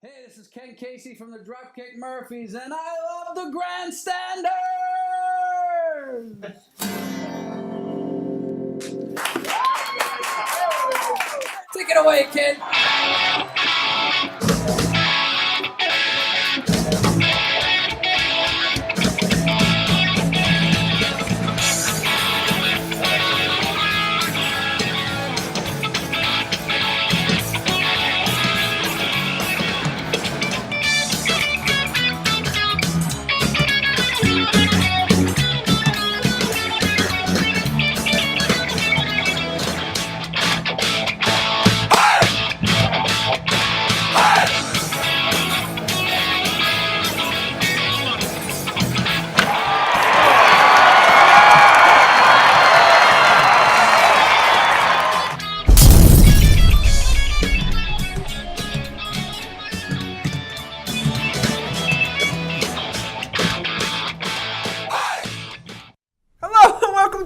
Hey, this is Ken Casey from the Dropkick Murphys, and I love the Grandstanders! Take it away, kid!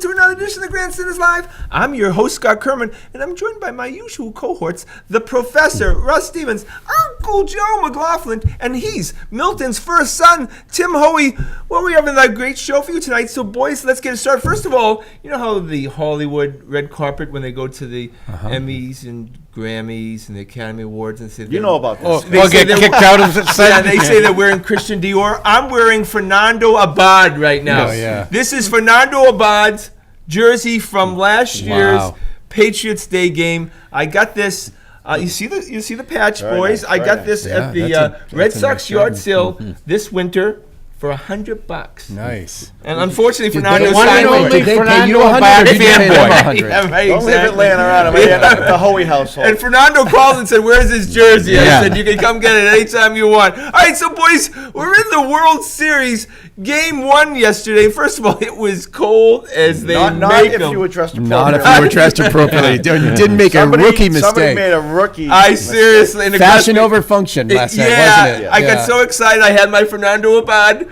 To another edition of the Grandstanders Live. I'm your host, Scott Kerman, and I'm joined by my usual cohorts, the Professor, Russ Stevens, Uncle Joe McLaughlin, and he's Milton's first son, Tim Hoey. Well, we have a great show for you tonight, so boys, let's get it started. First of all, you know how the Hollywood red carpet, when they go to the Emmys and Grammys and the Academy Awards and say you know about this. They'll get kicked out of it. Yeah, they say they're wearing Christian Dior. I'm wearing Fernando Abad right now. Oh, yeah. This is Fernando Abad's jersey from last year's Patriots Day game. I got this. You see the patch, Very boys. nice, I got nice. this at the That's Red a Sox nice yard jersey. sale this winter for $100. Nice. And unfortunately, Did Fernando they- signed Did with they pay you 100 or did you pay them 100? Yeah, right, Don't leave it exactly. laying around. It may end up at the Hoey household. And Fernando called and said, "Where's his jersey?" Yeah. I said, "You can come get it anytime you want." All right, so boys, we're in the World Series. Game 1 yesterday. First of all, it was cold as they not make if them. you were dressed appropriately. Not if you were dressed appropriately. You didn't make a rookie Somebody mistake. made a rookie I mistake. seriously. and it Fashion got me- over function last night, yeah, wasn't it? I got so excited. I had my Fernando Abad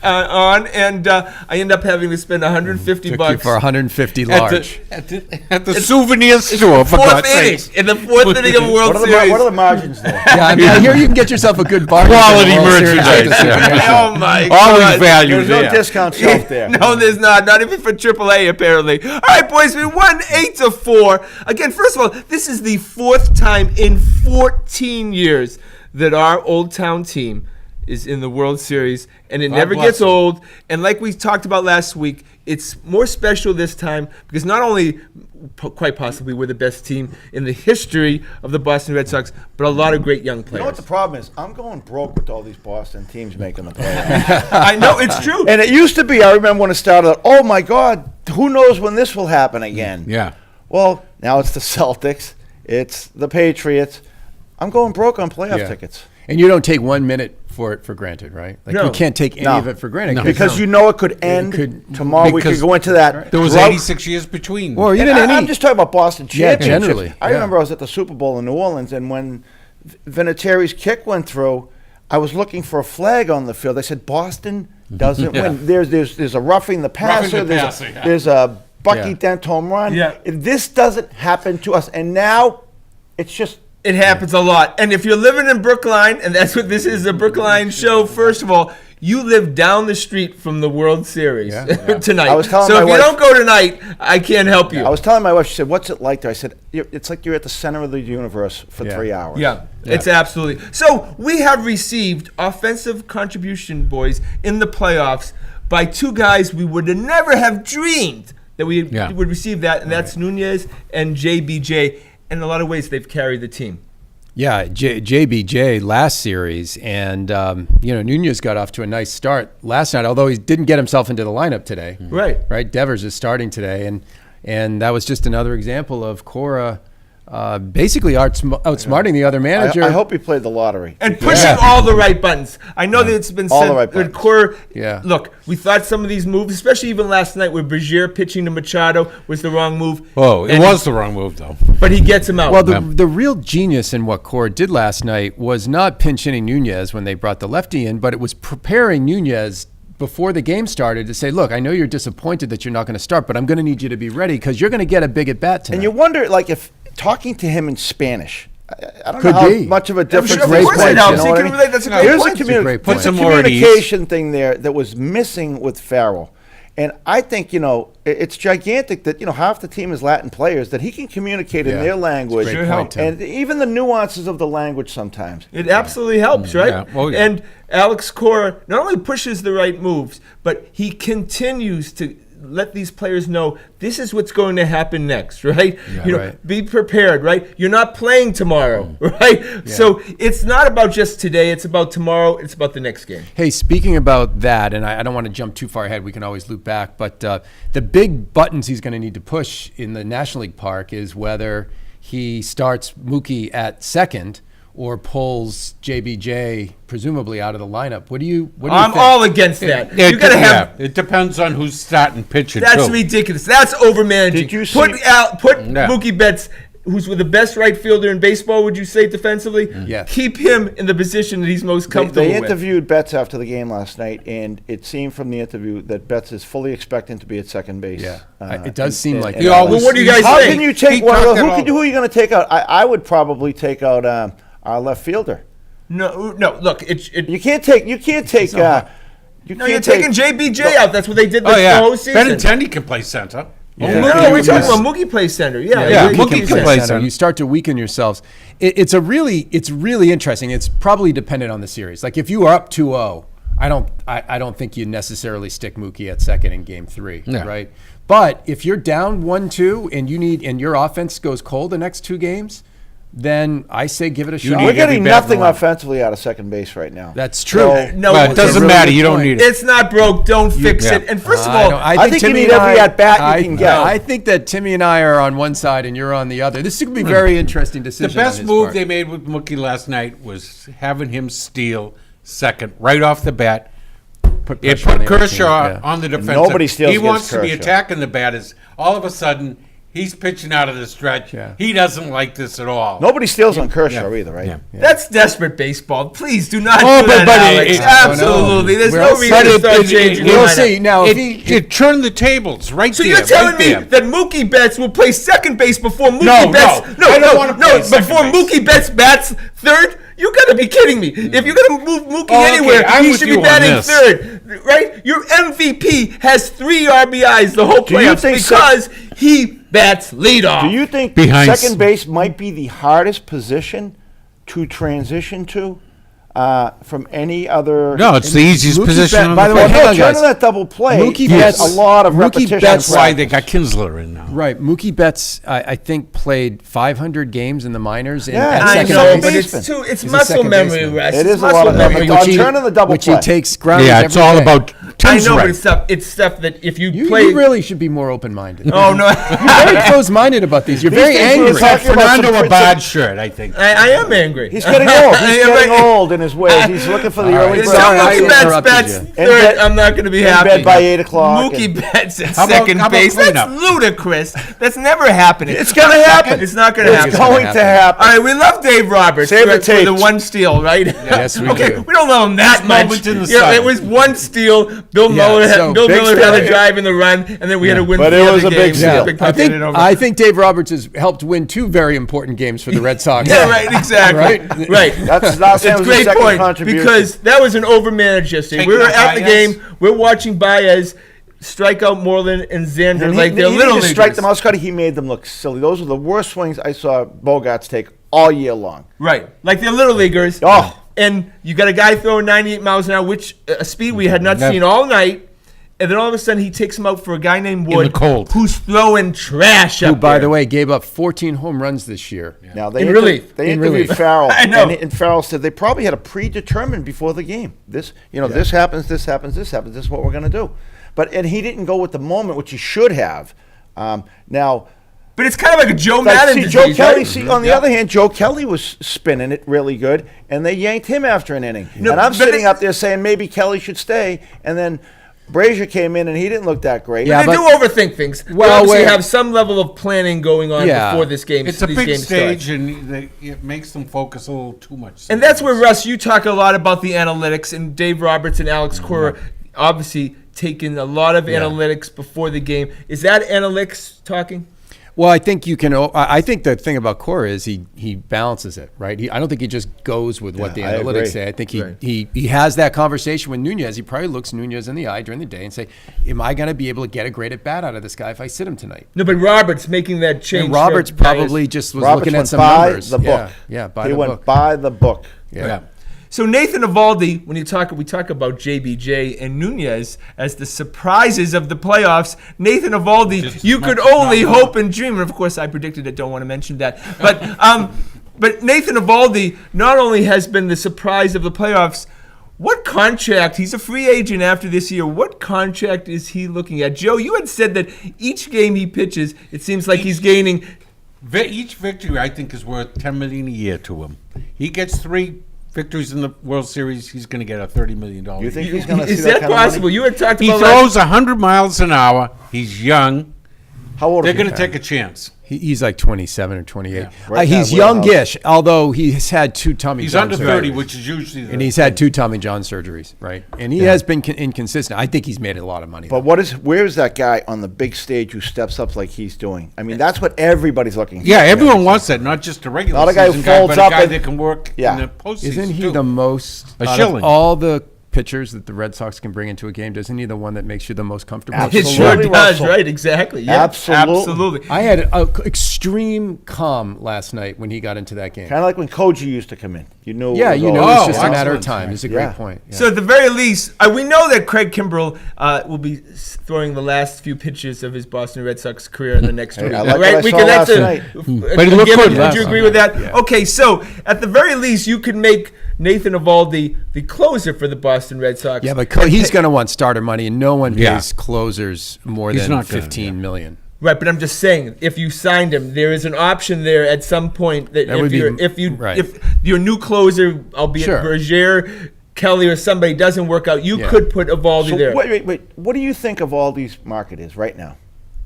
on, and I ended up having to spend $150 Took you for 150 large. At the souvenir store, for fourth God's inning, sake. in the fourth inning of World Series. What are the margins there? Yeah, I mean, I hear you can get yourself a good bargain. Quality for the World Series merchandise. at the souvenir shop. Oh my Always God. value There's no there. discount shelf there. No, there's not even for AAA, apparently. All right, boys, we won 8-4. Again, first of all, this is the fourth time in 14 years that our Old Town team is in the World Series, and it never bless gets them. old. And like we talked about last week, it's more special this time because not only quite possibly we're the best team in the history of the Boston Red Sox, but a lot of great young You know players. what the problem is? I'm going broke with all these Boston teams making the playoffs. I know, it's true. And it used to be, I remember when it started, oh my God, who knows when this will happen again? Yeah. Well, now it's the Celtics. It's the Patriots. I'm going broke on playoff Yeah. tickets. And you don't take 1 minute for it for granted, right? Like No. you can't take any No. of it for granted. No. Because you know it could end could- tomorrow. We could because go into that. There was drought. 86 years between. Or even And any. I'm just talking about Boston Yeah, championships. generally, I yeah. remember I was at the Super Bowl in New Orleans, and when Vinatieri's kick went through, I was looking for a flag on the field. They said Boston doesn't Yeah. win. There's a roughing the passer. the passer, yeah. There's a Bucky Yeah. Dent home run. Yeah. This doesn't happen to us, and now it's just. It happens a lot. And if you're living in Brookline, and that's what this is, a Brookline show, first of all, you live down the street from the World Series tonight. I was telling so my if you wife- don't go tonight, I can't help you. I was telling my wife. She said, "What's it like there?" I said, "It's like you're at the center of the universe for Yeah. 3 hours." Yeah, it's absolutely. So we have received offensive contribution, boys, in the playoffs by two guys we would never have dreamed that we would receive that, and that's Nunez and JBJ. In a lot of ways, they've carried the team. Yeah, JBJ last series, and Nunez got off to a nice start last night, although he didn't get himself into the lineup today. Right. Right, Devers is starting today, and that was just another example of Cora basically outsmarting the other manager. I hope he played the lottery. And pushing all the right buttons. I know that it's been All said the right that buttons. Cora, Yeah. look, we thought some of these moves, especially even last night with Bergier pitching to Machado, was the wrong move. Oh, it And- was the wrong move, though. But he gets him out. Well, the real genius in what Cora did last night was not pinch hitting Nunez when they brought the lefty in, but it was preparing Nunez before the game started to say, look, I know you're disappointed that you're not going to start, but I'm going to need you to be ready because you're going to get a big at bat tonight. And you wonder, like, if talking to him in Spanish, I don't Could know how be. much of a I'm difference sure, of makes. course You it helps. know He what can I mean? relate. That's a great Here's point. the, That's a great point. Put some the more at ease. communication thing there that was missing with Farrell. And I think, it's gigantic that, half the team is Latin players, that he can communicate in Yeah. their language. Great point, Tim. And even the nuances of the language sometimes. It absolutely helps, right? Yeah. Oh, yeah. And Alex Cora not only pushes the right moves, but he continues to let these players know this is what's going to happen next, right? right. Be prepared, right? You're not playing tomorrow, right? So it's not about just today, it's about tomorrow, it's about the next game. Hey, speaking about that, and I don't want to jump too far ahead, we can always loop back, but the big buttons he's going to need to push in the National League Park is whether he starts Mookie at second or pulls JBJ presumably out of the lineup. What do you I'm think? all against that. You got to have. It depends on who's starting pitcher, That's too. ridiculous. That's overmanaging. Did you put see- Yeah. Mookie Betts, who's the best right fielder in baseball, would you say, defensively? Yes. Keep him in the position that he's most comfortable They with. interviewed Betts after the game last night, and it seemed from the interview that Betts is fully expecting to be at second base. Yeah. It does seem like He that. always- Well, what do you guys How think? can you take He one? talked it all. Who are you going to take out? I would probably take out our left fielder. No. Look, You can't take. You can't take. no, you're taking JBJ out. That's what they did Oh, yeah. the whole season. Benintendi can play center. No, Mookie we're talking was- about Mookie plays center. Yeah, Yeah, Mookie Mookie plays can center. play center. You start to weaken yourselves. It's really interesting. It's probably dependent on the series. Like if you are up 2-0, I don't think you necessarily stick Mookie at second in Game 3, Yeah. right? But if you're down 1-2 and your offense goes cold the next 2 games, then I say give it a shot. need We're every getting bat in the nothing line. offensely out of second base right now. That's true. So- No, Well, it doesn't really matter. good You don't point. need it. It's not broke. Don't fix yeah. it. And first of all, I think you need every at-bat you can get. I think that Timmy and I are on one side and you're on the other. This is going to be a very interesting The decision. best on his move part. they made with Mookie last night was having him steal second right off the bat. It pressure on put the other Kershaw team, yeah. on the defensive. nobody steals He against wants to be Kershaw. attacking the batters. All of a sudden, he's pitching out of the stretch. Yeah. He doesn't like this at all. Nobody steals on Kershaw Yeah. either, right? Yeah. that's desperate baseball. Please do not Oh, do but- that, but Alex. it- Absolutely. There's We're no all reason set. to But start it- changing. We'll the lineup. see. Now, if he It turned the tables right So there. you're telling right me there. that Mookie Betts will play second base before Mookie No, Betts? no. I don't wanna play second before base. Mookie Betts bats third? You gotta be kidding me! If you're gonna move Mookie Oh, okay, anywhere, I'm he with should you be on batting this. third, right? Your MVP has 3 RBIs the whole Do you playoffs think because he bats leadoff. Do you think Behind second base might be the hardest position to transition to from any other? No, it's the easiest Mookie position Bet- on by the the way, field. hang on, turn guys. that double play. Mookie has Betts- a lot of Mookie repetition. Betts- That's why they got Kinsler in now. Right, Mookie Betts, I think, played 500 games in the minors Yeah, at I second know, base. but baseman. it's He's a muscle second memory, baseman. Russ. It It's is a lot muscle of memory. memory. On turning the double which play. he takes ground. Yeah, it's all about I Tim's know, right. but it's stuff that if you You, play. you really should be more open-minded. Oh no, You're very close-minded about these. You're These very things we were angry. talking about Fernando some- Abad shirt, I think. I am angry. He's getting old. He's getting Right. old in his ways. He's looking for the All early right, So bird. sorry, I Mookie Betts interrupted bats you. In third. bed- I'm not going to be in happy. bed by 8 o'clock. Mookie Betts at How about- second how about base. cleanup? That's ludicrous. That's never happening. It's gonna happen. It's not going to It's happen. going to happen. All right, we love Dave Roberts Save the for the tapes. one steal, right? Yes, we okay, do. we don't love him that This much. moment in the Yeah, sun. it was one steal. Bill Yeah, Mueller had, so Bill big Miller had steal. a drive in the run, and then we had to win But the it other was a big game. steal. Big I puck think hit it over. I think Dave Roberts has helped win 2 very important games for the Red Sox. Yeah, right, exactly. Right? Right. That's not It's a great point because that was an overmanaged yesterday. We Taking were out at the Baez. game. We're watching Baez strike out Moreland and Xander And like they're he little didn't strike leaguers. them out, Scotty. He made them look silly. Those were the worst swings I saw Bogarts take all year long. Right, like they're little leaguers. Oh. And you got a guy throwing 98 miles an hour, which a speed we had not Never. seen all night. And then all of a sudden he takes him out for a guy named Wood, the cold. who's throwing trash Who, up by there. the way, gave up 14 home runs this year. Now they In inter- relief. They In interviewed relief. Farrell, I know. and Farrell said they probably had a predetermined before the game. This happens, this happens, this happens. This is what we're going to do. And he didn't go with the moment, which he should have. Now. But it's kind of like a Joe Like, Madden see, disease, Joe Kelly. right? See, on the other hand, Joe Kelly was spinning it really good, and they yanked him after an inning. No, and I'm but sitting it- up there saying maybe Kelly should stay, and then Brazier came in and he didn't look that great. Yeah, They but- do overthink things. Well, Well, they obviously wait. have some level of planning going on Yeah. before this game. It's a these big games stage, start. and it makes them focus a little too much. And that's where, Russ, you talk a lot about the analytics, and Dave Roberts and Alex Cora obviously taking a lot of analytics before the game. Is that analytics talking? Well, I think you can. I think the thing about Cora is he balances it, right? I don't think he just goes with what the I agree. analytics say. I think he has that conversation with Nunez. He probably looks Nunez in the eye during the day and say, "Am I going to be able to get a great at bat out of this guy if I sit him tonight?" No, but Roberts making that change. And Roberts probably just was Roberts looking went at some by numbers. the book. Yeah, by He the went book. by the book. Yeah. So Nathan Eovaldi, when we talk about JBJ and Nunez as the surprises of the playoffs, Nathan Eovaldi, you could only hope and dream. And of course, I predicted it. Don't want to mention that. But Nathan Eovaldi not only has been the surprise of the playoffs. What contract? He's a free agent after this year. What contract is he looking at? Joe, you had said that each game he pitches, it seems like he's gaining. Each victory, I think, is worth $10 million a year to him. He gets 3 victories in the World Series, he's going to get a $30 million. You think he's going to see Is that that kind possible? of money? You had talked He about throws 100 miles an hour. He's young. How old They're is he? going to take a chance. He's like 27 or 28. Yeah. Right He's now, youngish, although he's had 2 Tommy He's John under surgeries. 30, which is usually And he's had 2 Tommy John surgeries, right? And he has been inconsistent. I think he's made a lot of money. But where is that guy on the big stage who steps up like he's doing? I mean, that's what everybody's looking for. Yeah, everyone wants that, not just a regular Not a guy who season guy, folds but a up guy and- that can work Yeah. in the postseason. Isn't he too. the most A out shilling. of all the pitchers that the Red Sox can bring into a game? Isn't he the one that makes you the most comfortable? It Absolutely. sure does, Russell. right? Exactly. Yeah, Absolutely. absolutely. I had extreme calm last night when he got into that game. Kind of like when Koji used to come in. You knew. Yeah, it was you know, always- it's just a excellent. matter of time. It's a great Yeah. point. Yeah. So at the very least, we know that Craig Kimbrell will be throwing the last few pitches of his Boston Red Sox career in the next week. I like what right? I saw last night. But he looked given- good Would last you agree night. with that? Yeah. Okay, so at the very least, you could make Nathan Eovaldi the closer for the Boston Red Sox. Yeah, but he's going to want starter money, and no one pays Yeah. closers more He's than not gonna, 15 million. Right, but I'm just saying, if you signed him, there is an option there at some point that, That would be- right. if your new closer, albeit Sure. Berger, Kelly, or somebody doesn't work out, you Yeah. could put Eovaldi So there. wait. What do you think of all these market is right now?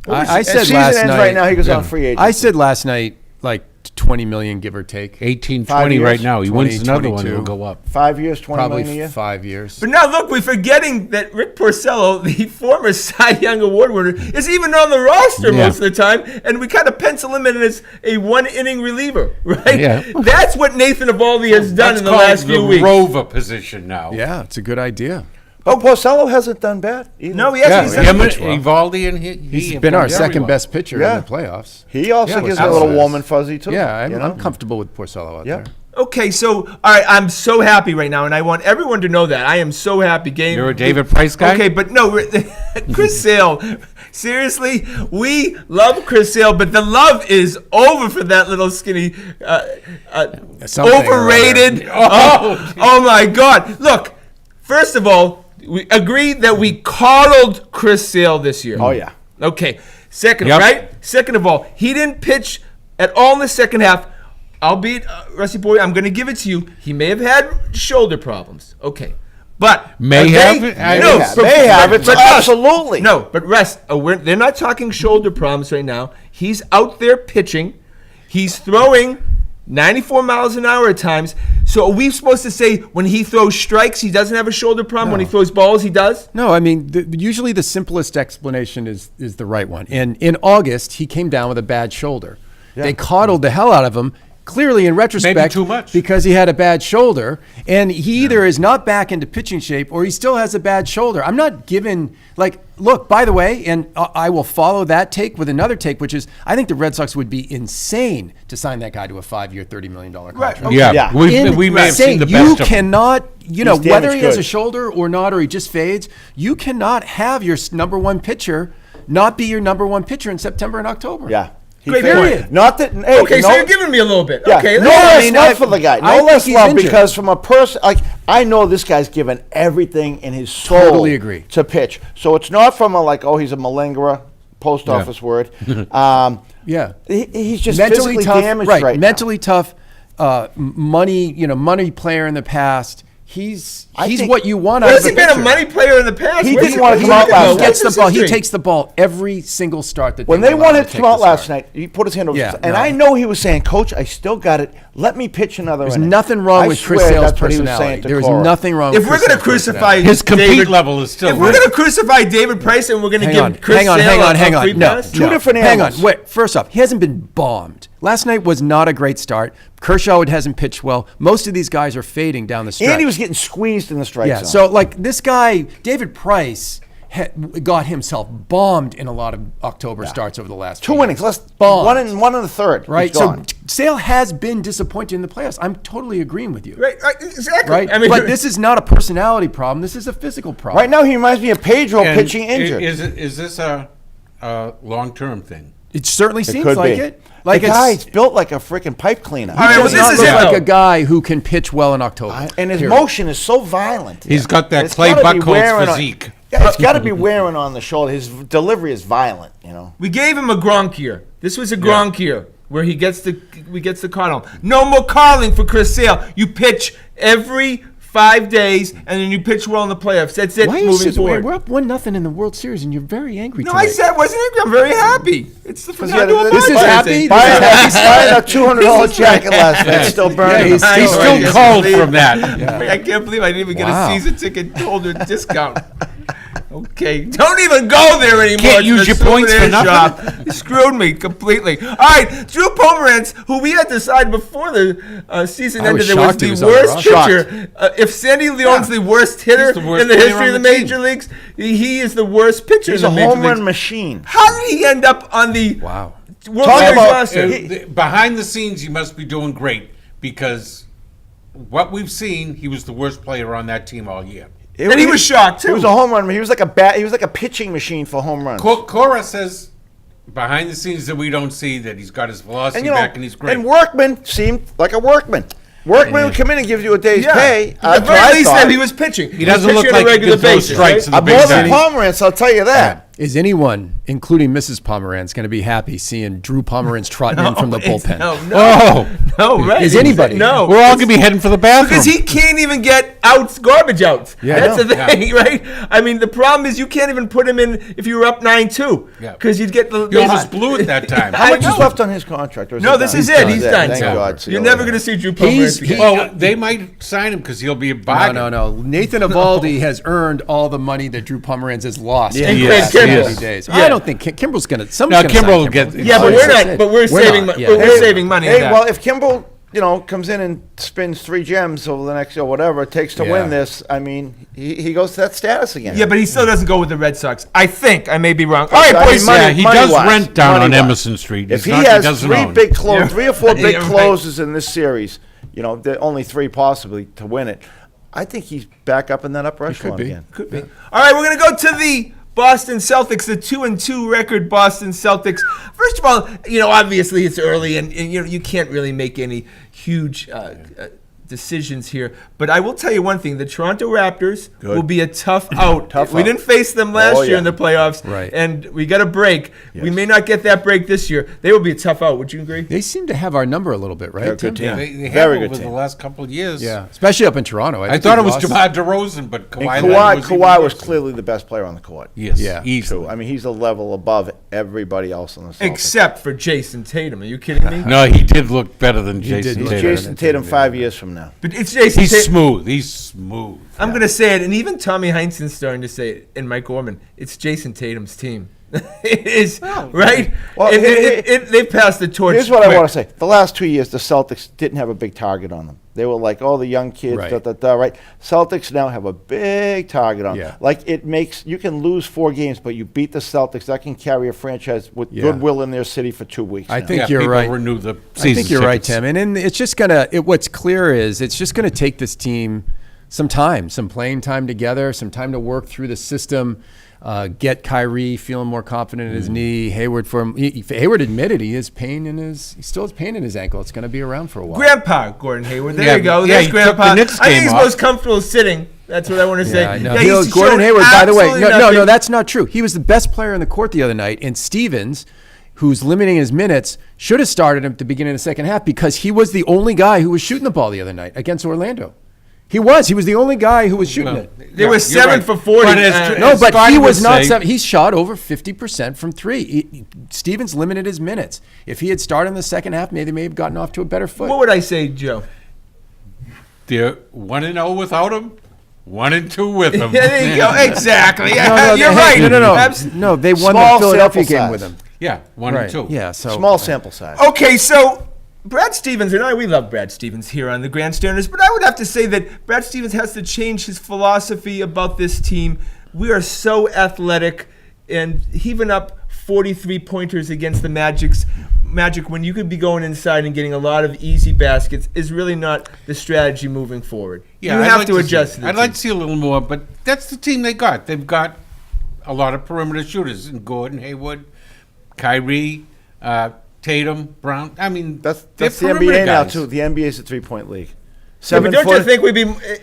I said season last ends night. right now. He goes on free agent. I said last night, like 20 million, give or take. 18, 5 20 right years? now. He 20, wins another one, 22. he'll go up. 5 years, 20 Probably million a year. 5 years. But now look, we're forgetting that Rick Porcello, the former Cy Young Award winner, is even on the roster Yeah. most of the time, and we kind of pencil him in as a one-inning reliever, right? Yeah. That's what Nathan Eovaldi has done That's in the called last few weeks. Rover position now. Yeah, it's a good idea. Oh, Porcello hasn't done bad either. No, he Yeah, hasn't. He's him done and much. Eovaldi and He's have been done our very second well. best pitcher Yeah. in the playoffs. He also Yeah, gives a little absolutely. warm and fuzzy too. Yeah, I'm, you know? I'm comfortable with Porcello out Yeah. there. Okay, so all right, I'm so happy right now, and I want everyone to know that I am so happy. Game. You're a David Price guy? Okay, but no, Chris Sale. Seriously, we love Chris Sale, but the love is over for that little skinny, Something or overrated. Oh my God! Look, first of all, we agreed that we coddled Chris Sale this year. Oh yeah. Okay. Second, Yep. right? Second of all, he didn't pitch at all in the second half. Albeit, Rusty Boy, I'm going to give it to you. He may have had shoulder problems. Okay. But May have? I No, may have. but- May have. but- It's but- absolutely. No, but rest. They're not talking shoulder problems right now. He's out there pitching. He's throwing 94 miles an hour at times. So are we supposed to say when he throws strikes, he doesn't have a shoulder problem? When he throws balls, he does? No, I mean, usually the simplest explanation is the right one. And in August, he came down with a bad shoulder. They coddled the hell out of him. Clearly, in retrospect, too much. because he had a bad shoulder, and he either is not back into pitching shape or he still has a bad shoulder. I'm not giving, look, by the way, and I will follow that take with another take, which is I think the Red Sox would be insane to sign that guy to a 5-year, $30 million contract. okay. Yeah, Yeah. we may have seen the best You of him. cannot, He's whether he damaged has a goods. shoulder or not, or he just fades, you cannot have your number one pitcher not be your number one pitcher in September and October. Yeah. He Great failed. point. Not that. Hey, Okay, so no- you're giving me a little bit. Yeah, Okay, no let's- less I mean, love for the guy. I No think less he's love injured. because from a person I know this guy's given everything in his soul. Totally agree. To pitch, so it's not from he's a malingerer, post office word. Yeah. He's just physically tough, damaged right? right now. Mentally tough, money player in the past. he's I think- what you want Where out has of he a been a pitcher. money player in the past? He Where's didn't wanna come out where's last he night. go? Gets the What's ball. his He history? takes the ball every single start that When they they allow wanted him to take come out the last start. night, he put his hand over Yeah, his and no. I know he was saying, Coach, I still got it. Let me pitch another There's inning. nothing wrong I with Chris swear Sale's that's what he was saying personality. to There is Cora. nothing wrong If with we're Chris going to Sale's crucify personality. His compete David, level is still if we're right. going to crucify David Price and we're going to give Chris hang on, Sale hang a on. free No, pass? Two different hang on. animals. Wait, first off, he hasn't been bombed. Last night was not a great start. Kershaw hasn't pitched well. Most of these guys are fading down the stretch. And he was getting squeezed in the strike yeah. zone. So like this guy, David Price, got himself bombed in a lot of October starts over the last two few innings, years. less Bombed. one in the third. Right. He's So gone. Sale has been disappointed in the playoffs. I'm totally agreeing with you. Right, exactly. Right. I mean, but this is not a personality problem. This is a physical problem. Right now, he reminds me of Pedro And pitching injured. Is this a long-term thing? It certainly It seems could like be. it. Like the guy's built like a freaking pipe cleaner. All right, he well, does this not is look it, like though. a guy who can pitch well in October. And his Period. motion is so violent. He's got that It's Clay gotta be wearing Buchholz on- physique. Yeah, it's got to be wearing on the shoulder. His delivery is violent, you know. we gave him a Gronk year. This was a Gronk year where we gets the card on. No more calling for Chris Sale. You pitch every 5 days, and then you pitch well in the playoffs. That's it. Why are you moving so, forward. we're up 1-0 in the World Series, and you're very angry No, tonight. I said I wasn't angry. I'm very happy. It's the yeah, this is happy? Buying a $200 jacket last night, still burning. he's I He's know, still I can't cold believe- from that. I can't believe I didn't even get Wow. a season ticket holder discount. Okay, don't even go there anymore. Can't It's use the your points for souvenir nothing. shop. You screwed me completely. All right, Drew Pomerance, who we had decided before the season I ended, was there was shocked he the was on the worst roster. pitcher. If Sandy Leon's the worst hitter He's the worst in the player history on of the the team. major leagues, he is the worst pitcher He's in a the major home run leagues. machine. How did he end up on the Wow. World Talk Series about- roster? Behind the scenes, he must be doing great because what we've seen, he was the worst player on that team all year. And he was shocked, He too. was a home run. He was like a bat. He was like a pitching machine for home runs. Cora says behind the scenes that we don't see that he's got his velocity And you know, back and he's great. and Workman seemed like a workman. Workman would come in and give you a day's Yeah. pay. At the very least, that he was pitching. He doesn't was look pitching on like a he regular can throw basis. strikes Right? in the more big than city. Pomerance, I'll tell you that. Is anyone, including Mrs. Pomerantz, going to be happy seeing Drew Pomerantz trotting in from the bullpen? No, Oh, no, right. Is anybody? No. we're all going to be heading for the bathroom. Because he can't even get outs, garbage outs. Yeah, That's I the know. thing, right? I mean, the problem is you can't even put him in if you were up 9-2. Yeah. Because you'd get the. He almost blew it that time. How I much is know. left on his contract? Or is No, it this done? is it. He's done. Thank So God. See You're you never later. going to see Drew He's- Pomerantz he- again. Oh, they might sign him because he'll be a No, bargain. no. Nathan Eovaldi has earned all the money that Drew Pomerantz has lost Yeah, in he the is, last he 30 is. days. Yeah. I don't think Kimbrel's going to. No, Somebody's going to Kimbrel will get- Yeah, but Oh, we're that's not. it. But we're saving. not, yeah. We're saving money. Hey, on well, that. if Kimball, comes in and spins 3 gems over the next, or whatever it takes to Yeah. win this, I mean, he goes to that status again. Yeah, but he still doesn't go with the Red Sox. I think. I may be wrong. All right, I mean, boys. money- Yeah, he money does wise, rent down on money-wise. Emerson Street. If He's he not- has doesn't 3 own. big Yeah. 3 or 4 big Yeah, right. closes in this series, there are only 3 possibly to win it. I think he's back up in that upper echelon be. again. Could be. All right, we're going to go to the Boston Celtics, the 2-2 record Boston Celtics. First of all, obviously it's early, and you can't really make any huge decisions here. But I will tell you one thing: the Toronto Raptors will be a tough out. Tough we out. didn't face them last Oh, year yeah. in the playoffs, Right. and we got a break. We Yes. may not get that break this year. They will be a tough out. Would you agree? They seem to have our number a little bit, right? They're a Tim? good team. They have Very over good the team. last couple of years. Yeah, especially up in Toronto. I think thought it we was lost- DeMar DeRozan, but And Kawhi Kawhi was was clearly the best player on the court. Yes, Yeah. easily. True. I mean, he's a level above everybody else on the Celtics. Except for Jason Tatum. Are you kidding me? No, he did look better than did Jason look Tatum. better Jason Tatum 5 years from now. But it's Jason He's Tatum. smooth. He's smooth. I'm going to say it, and even Tommy Heinsohn's starting to say it, and Mike Gorman. It's Jason Tatum's team. It is, right? Well, They've passed the torch. Here's what I quick. want to say. The last 2 years, the Celtics didn't have a big target on them. They were like, the young kids, Right. right? Celtics now have a big target on them. Yeah. Like, you can lose 4 games, but you beat the Celtics. That can carry a franchise with Yeah. goodwill in their city for 2 weeks. I now. think Yeah, you're people right. renew the I season think you're right, tickets. Tim. And it's just what's clear is it's just gonna take this team some time, some playing time together, some time to work through the system, get Kyrie feeling more confident in his knee. Hayward Hayward admitted he still has pain in his ankle. It's gonna be around for a while. Grandpa Gordon Hayward. There Yeah, you go. yeah, There's he took Grandpa. the Knicks I think game he's off. most comfortable sitting. That's what I want to say. Yeah, I know. he's Gordon shown Hayward, by the way, absolutely no, nothing. that's not true. He was the best player in the court the other night, and Stevens, who's limiting his minutes, should have started him at the beginning of the second half because he was the only guy who was shooting the ball the other night against Orlando. He was the only guy who was shooting it. They were 7 for 40. But as No, but Scotty he would was not. say- He shot over 50% from three. Stevens limited his minutes. If he had started in the second half, maybe they may have gotten off to a better foot. What would I say, Joe? They're 1-0 without him, 1-2 with him. Yeah, there you go. Exactly. No, You're they- right. No, no, they won Small the Philadelphia sample game size. with him. Yeah, 1 Right. and 2. Yeah. So Small sample size. Okay, so Brad Stevens and I, we love Brad Stevens here on the Grandstanders, but I would have to say that Brad Stevens has to change his philosophy about this team. We are so athletic, and heaving up 43 pointers against the Magic when you could be going inside and getting a lot of easy baskets is really not the strategy moving forward. Yeah, you I'd have like to see- adjust to the I'd like team. to see a little more, but that's the team they got. They've got a lot of perimeter shooters in Gordon, Hayward, Kyrie, Tatum, Brown. I mean, That's they're the perimeter NBA now guys. too. The NBA is a 3-point league. Yeah, but 7 don't you foot. think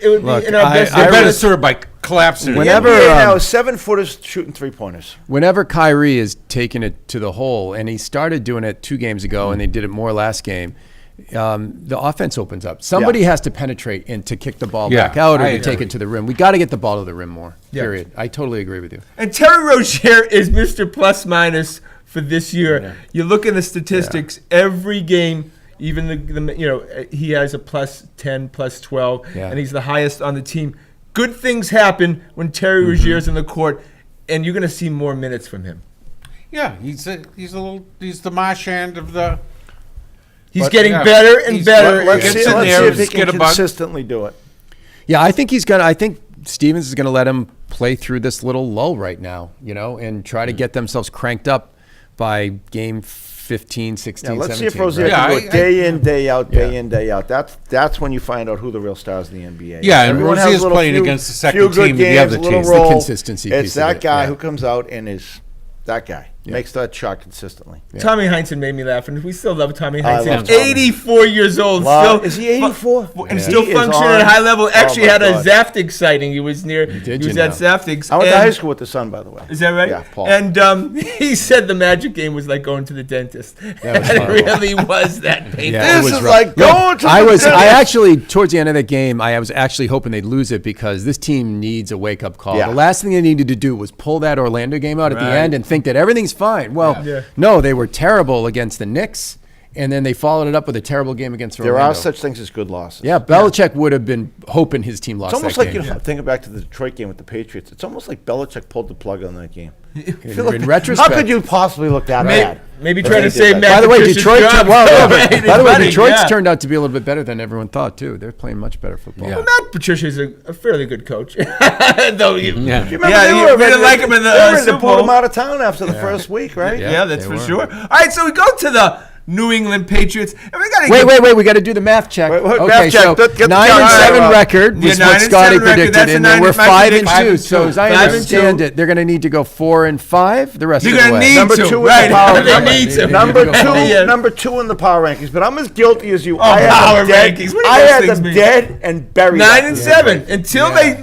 it would Look, be in our best They're better interest? served by collapsing. The Whenever, NBA now um, is 7-footers shooting 3-pointers. whenever Kyrie is taking it to the hole, and he started doing it 2 games ago, and they did it more last game, the offense opens up. Somebody has to penetrate and to kick the ball Yeah, back out or I to take agree. it to the rim. We got to get the ball to the rim more. Yeah. Period. I totally agree with you. And Terry Rozier is Mr. Plus Minus for this year. You look at the statistics, every game, even he has a plus 10, plus 12, Yeah. and he's the highest on the team. Good things happen when Terry Rozier's in the court, and you're going to see more minutes from him. Yeah, he's the Marchand of the. He's But, getting yeah, better and he's- better. let's Let's Gets see, in let's there, see if he skid can a bug. consistently do it. Yeah, I think I think Stevens is going to let him play through this little lull right now, and try to get themselves cranked up by game 15, 16, Yeah, let's see 17. if Rozier right? Yeah, can do it day in, day out, day Yeah. in, day out. That's when you find out who the real stars in the NBA. Yeah, and Everyone has Rozier's little playing few- against the second few good team of the games, other little team. The role. consistency It's piece of that it, guy yeah. who comes out and is that guy. Makes that shot consistently. Tommy Heinsohn made me laugh, and we still love Tommy I Heinsohn. love Tommy. 84 years old, Wow. still Is he 84? and Yeah. still He is functioning on. at a high level. Actually, Oh, my had a God. Zaftig sighting. He was near. He did, was you at know. Zaftig's. I went to And- high school with the son, by the way. Is that right? Yeah, Paul. And he said the Magic game was like going to the dentist. That was And it horrible. really was that painful. Yeah, it This was is rough. like going to I the was. I dentist. actually towards the end of the game, I was actually hoping they'd lose it because this team needs a wake up call. Yeah. The last thing they needed to do was pull that Orlando game out at the Right. end and think that everything's fine. Well, Yeah. no, they were terrible against the Knicks, and then they followed it up with a terrible game against There Orlando. are such things as good losses. Yeah, Belichick would have been hoping his team lost It's almost that like, game. thinking back to the Detroit game with the Patriots, it's almost like Belichick pulled the plug on that game. In retrospect. How could you possibly look that bad? Maybe But trying they to did save that. Matt By the way, Patricia's Detroit. job. By the way, Buddy, Detroit's yeah. turned out to be a little bit better than everyone thought too. They're playing much better football. Well, Matt Patricia's a fairly good coach. Though you, Yeah. You remember Yeah, they you were really ready like him in the, they were ready to Super pull Bowl. him out of town after the first week, right? yeah, that's they for were. sure. All right, so we go to the New England Patriots, and we got to Wait, we got to do the math check. Wait, Okay, math check. so Get the 9-7 calculator out. record Yeah, was 9 what and Scotty 7 record. predicted, That's and a then we're 9 5 and and 2. 2. So as I 5 and understand 2. it, they're going to need to go 4 and 5 the rest You're of the gonna way. need Number to, 2 in right? the power They rankings. need to. Number Yeah. number 2 in the power rankings. But I'm as guilty as you. Power dead. rankings. What do I those had things them mean? dead and buried. 9 and 7 until they.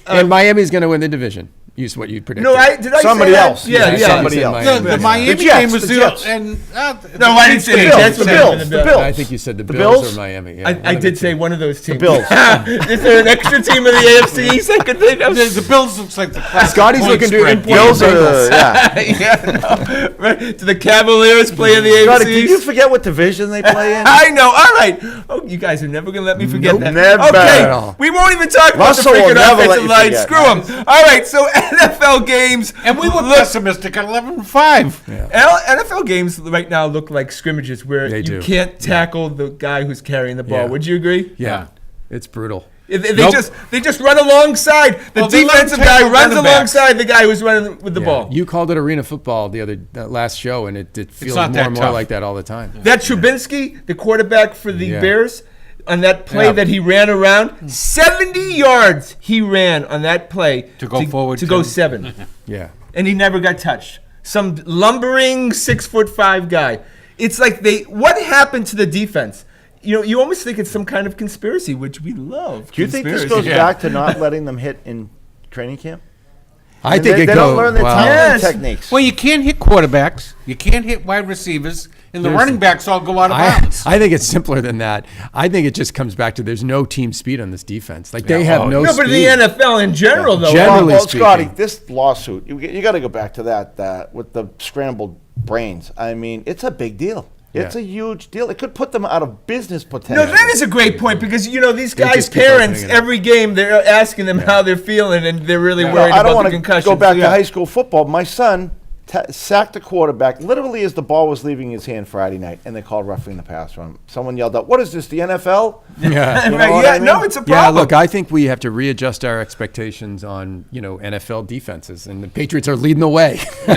And Miami's going to win the division. Use what you predicted. No, did I Somebody say that? else. Yeah, Yeah, yeah. somebody You said else. Miami. The Miami The Jets, game was the the Jets. No, I didn't say the Bills, Jets. the were Bills, better than the the Bills. I think you said the Bills? Bills or Miami. Yeah, one I of the did say two. one of those teams. Bills. Is there an extra team in the AFC East I could think of? The Bills looks like the classic Scotty's point looking to spread import game. Bills are, yeah. Yeah, no. Right. Do the Cavaliers play in the God, AFC did you East? forget what division they play in? I know. All right. Oh, you guys are never gonna let me forget Nope, that. never Okay. at all. We won't even talk about Russell the will freaking never let offensive you line. forget. Screw them. All right. So NFL games, And we were look, pessimistic at 11-5. NFL games right now look like scrimmages where They you do. can't tackle the guy who's carrying the ball. Yeah. Would you agree? Yeah, it's brutal. They Nope. just run alongside. The Well, they let defensive them guy tackle runs running backs. alongside the guy who's running with the Yeah. ball. You called it arena football the other last show, and it feels not more that and more tough. like that all the time. That Trubinsky, the quarterback for the Yeah. Bears, on that play Yeah. that he ran around, 70 yards he ran on that play To go forward to go 10. 7, Yeah. and he never got touched. Some lumbering 6'5" guy. It's like what happened to the defense? You almost think it's some kind of conspiracy, which we love. Do you think this Conspiracy. goes back to not letting them hit in training camp? I And think they it don't goes. learn their Wow. timing Yes. techniques. Well, you can't hit quarterbacks. You can't hit wide receivers. and the running backs all go out of bounds. I think it's simpler than that. I think it just comes back to there's no team speed on this defense. Like they have no No, speed. but in the NFL in general, though. Generally well, speaking. Scotty, this lawsuit, you got to go back to that with the scrambled brains. I mean, it's a big deal. It's Yeah. a huge deal. It could put them out of business potentially. No, that is a great point because these They guys' just keep parents opening it up. every game they're asking them how they're feeling and they're really worried I don't about want the to concussion. go back So, to high school football. My son sacked the quarterback literally as the ball was leaving his hand Friday night, and they called roughing the passer on him. Someone yelled out, "What is this, the NFL?" Yeah. You know Right, what yeah, I mean? no, it's a Yeah, problem. look, I think we have to readjust our expectations on, NFL defenses, and the Patriots are leading the way. Are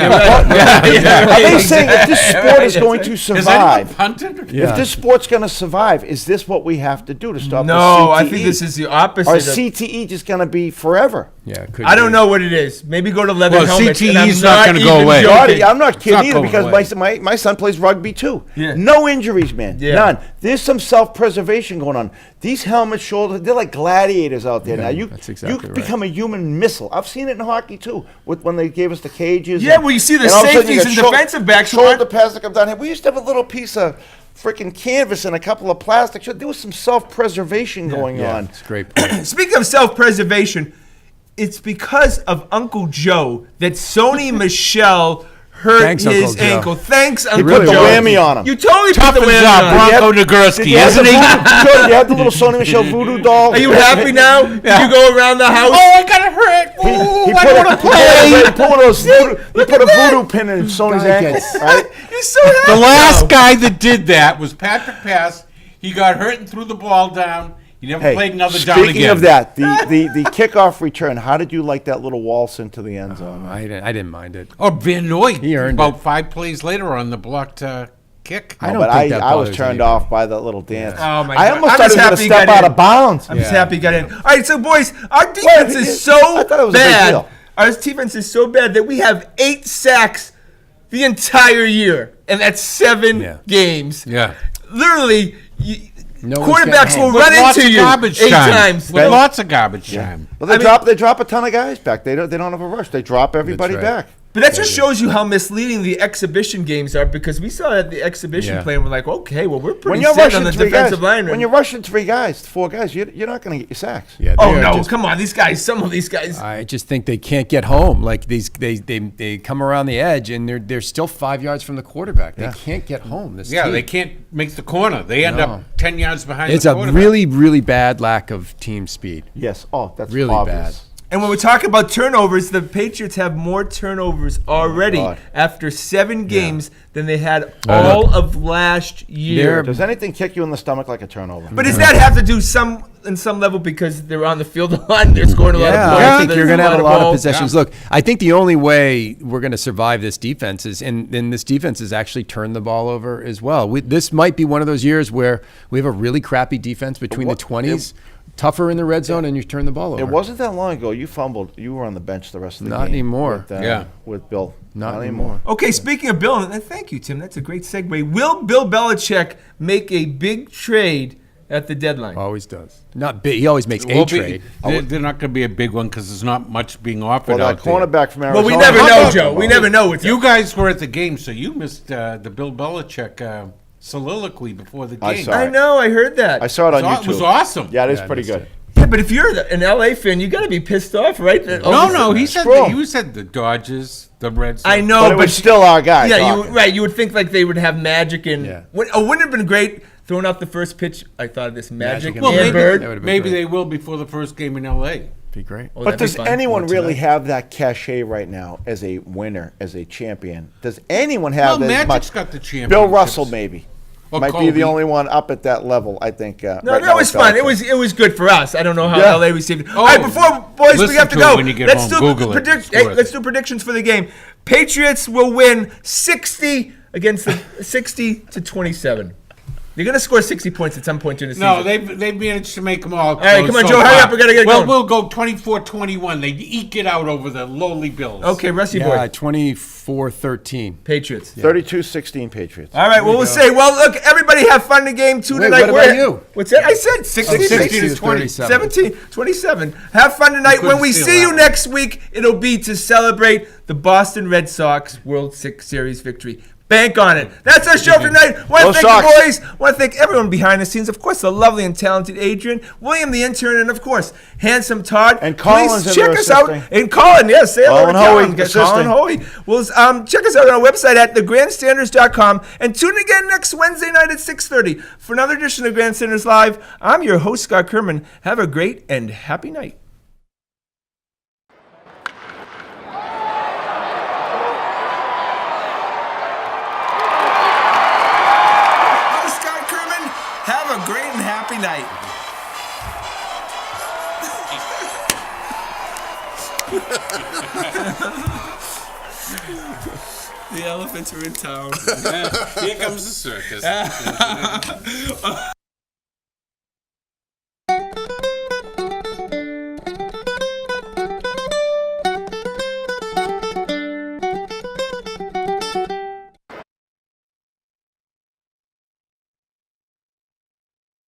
they saying if this sport is going to Has anyone survive? punted? Yeah. If this sport's going to survive, is this what we have to do to stop the No, CTE? I think this is the opposite. Or of- is CTE just going to be forever? Yeah, it could I don't be. know what it is. Maybe go to leather Well, helmets. and CTE is I'm not gonna go even away. joking. Scotty, I'm not kidding not either going because away. my son plays rugby too. Yeah. No injuries, man. Yeah. None. There's some self-preservation going on. These helmets, shoulders, they're like gladiators out there now. that's exactly you right. become a human missile. I've seen it in hockey too, when they gave us the cages. Yeah, well, you see the and all of a sudden you safeties got and defensive backs who shoulder aren't- pads that come down here. We used to have a little piece of freaking canvas and a couple of plastic. There was some self-preservation going Yeah, on. it's a great point. Speaking of self-preservation, it's because of Uncle Joe that Sony Michel hurt Thanks, his Uncle Joe. ankle. Thanks, He Uncle put the Joe. whammy on him. You totally put the Toughens whammy up on him. Bronco Did Nagurski, you have isn't the he? voodoo- you had the little Sony Michel voodoo doll. Are you happy now? Did you go around the house? Oh, I got hurt. He Ooh, put I don't a- want to play. he put a voodoo pin in Sony's Guy ankle, gets- right? You're so happy. The last now. guy that did that was Patrick Pass. He got hurt and threw the ball down. He never played another down again. Speaking of that, the kickoff return, how did you like that little waltz into the end zone? I didn't mind it. Or Van Noy. He earned about it. 5 plays later on the blocked kick. I don't But think that I was bothers turned anybody. off by that little dance. Oh, my I God. almost I'm thought just he was going happy to he step got out in. of bounds. I'm just Yeah. happy he got in. All right, so boys, our defense Well, is I so thought it was a big bad. deal. Our defense is so bad that we have 8 sacks the entire year, and that's 7 Yeah. games. Yeah. Literally, No one's quarterbacks getting will home. run Lots into of you garbage 8 time. times. With lots of garbage time. Well, they drop a ton of guys back. They don't have a rush. They drop everybody right. back. But that just shows you how misleading the exhibition games are because we saw that the exhibition Yeah. play and we're like, okay, well, we're When pretty you're set rushing on the 3 guys, defensive line. when you're rushing 4 guys, you're not going to get your sacks. Yeah, Oh, they are no, just- come on. These guys, some of these guys. I just think they can't get home. Like they come around the edge and they're still 5 yards from the quarterback. They can't get home. This Yeah, team. they can't make the corner. They end No. up 10 yards behind It's the a quarterback. really, really bad lack of team speed. Yes. Oh, that's Really obvious. And when we talk about turnovers, the Patriots have more turnovers already God. after 7 games than they had all of last year. Does anything kick you in the stomach like a turnover? But does that have to do in some level because they're on the field a lot and they're scoring a lot of Yeah, points? I so think there's you're going to have a lot of balls? possessions. Look, I think the only way we're going to survive this defense is, and this defense is actually turn the ball over as well. This might be one of those years where we have a really crappy defense between the 20s, tougher in the red zone, and you turn the ball over. It wasn't that long ago. You fumbled. You were on the bench the rest of the Not game. anymore. With Bill. Not anymore. Okay, speaking of Bill, and thank you, Tim. That's a great segue. Will Bill Belichick make a big trade at the deadline? Always does. Not big. He always makes It won't a be- trade. They're not going to be a big one because there's not much being offered Well, that out there. cornerback from Arizona. Well, we never How know, about- Joe. We never know. What's You guys were at the game, so you missed the Bill Belichick soliloquy before the game. I saw I it. know. I heard that. I saw it on YouTube. It was awesome. Yeah, it is Yeah, I pretty missed good. it. Yeah, but if you're an LA fan, you got to be pissed off, right? No, he said Scroll. you said the Dodgers, the Reds. I know, But it was still our guy. Yeah, talking. you would think like they would have magic and Yeah. wouldn't it have been great throwing out the first pitch? I thought of this magic, and Well, and maybe, bird. That would've been maybe great. they will before the first game in L.A. Be great. Oh, But that'd be does fun. anyone Or really tonight. have that cachet right now as a winner, as a champion? Does anyone have Well, as Magic's much? got the championship. Bill Russell maybe Or might be the Kobe. only one up at that level. I think. No, right that now was with fun. Belichick. It was good for us. I don't know how Yeah. LA received it. Oh, All right, before boys, we listen have to to go. it when you get let's home. Google it. It's worth let's it. do predictions for the game. Patriots will win 60 against the 60 to 27. They're gonna score 60 points at some point during the season. No, they've managed to make them all. right, come on, so Joe, hurry far. up, we gotta get Well, going. we'll go 24-21. They eke it out over the lowly Bills. Okay, Rusty Yeah, boy. 24-13. Patriots. 32-16 Patriots. All right, well, we'll say, well, look, everybody have fun in the game too Wait, tonight. what about you? What's that? I said 60 60 to 20. 37. 17, 27. Have fun tonight. couldn't When we steal see that you one. next week, it'll be to celebrate the Boston Red Sox World Series victory. Bank on it. That's our show for tonight. Want Go to thank Sox. you, boys. Want to thank everyone behind the scenes. Of course, the lovely and talented Adrian, William the intern, and of course, handsome Todd. And Colin's Please in check there us out. assisting. And Colin, yes, say hello to Colin Hoey, Colin. Get assisting. Colin Hoey. Well, check us out on our website at thegrandstanders.com and tune in again next Wednesday night at 6:30 for another edition of Grandstanders Live. I'm your host, Scott Kerman. Have a great and happy night. I'm Scott Kerman. Have a great and happy night. The elephants are in town. Here comes the circus.